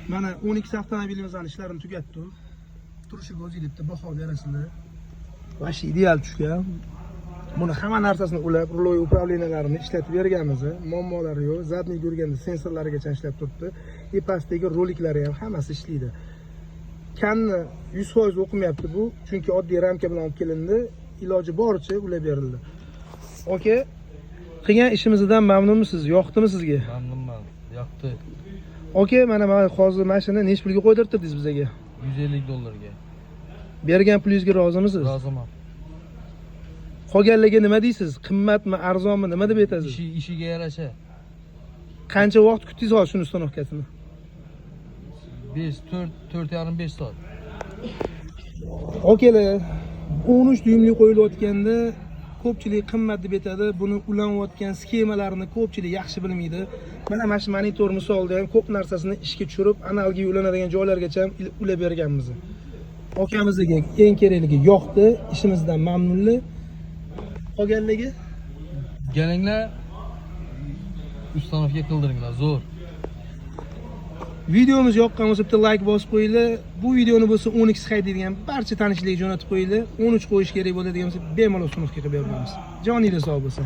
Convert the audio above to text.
Mana 12 avtomobilimizning ishlarini tugatdim. Turishi o'zingizda baho berasizlar. Vash ideal tushgan. Buni hamma narsasini ulab, ruloy upravleniyalarni ishlatib berganmiz. Muammolari yo'q. Zadniy yurganda sensorlarigacha ishlab turibdi. И pastdagi roliklari ham hammasi ishlaydi. Kanni 100% o'qimayapti bu, chunki oddiy ramka bilan olib kelindi. Iloji boricha ulab berildi. Oke, qilgan ishimizdan mamnunmisiz? Yoqdimi sizga? Mamnunman. Yoqdi. Oke, mana hozir mashina necha pulga qo'ydirtdingiz bizga? $150 ga. Bergan pulingizga rozimisiz? Roziman. Qolganlarga nima deysiz? Qimmatmi, arzonmi, nima deb aytasiz? Ishiga yarasha. Qancha vaqt kutdingiz hozir shuni ustanovkasini? 4,5 soat. Okelar, 13 dyumli qo'yilayotganda ko'pchilik qimmat deb aytadi. Buni ulanayotgan sxemalarini ko'pchilik yaxshi bilmaydi. Mana shu monitor misolida ham ko'p narsasini ishga tushirib, analga ulanadigan joylargacha ham ulab berganmiz. Okamizga eng kerakligi yoqdi, ishimizdan mamnunlar. Qolganligi Kelinglar, ustanovga qildiringlar, zo'r. Videomiz yoqqan bo'lsa bitta like bosib qo'yinglar. Bu videoni bo'lsa 10x haydaydigan barcha tanishlarga jo'natib qo'yinglar. 13 qo'yish kerak bo'ladigan bo'lsa bemalol ustanovga qilib beramiz. Joningiz sog' bo'lsin.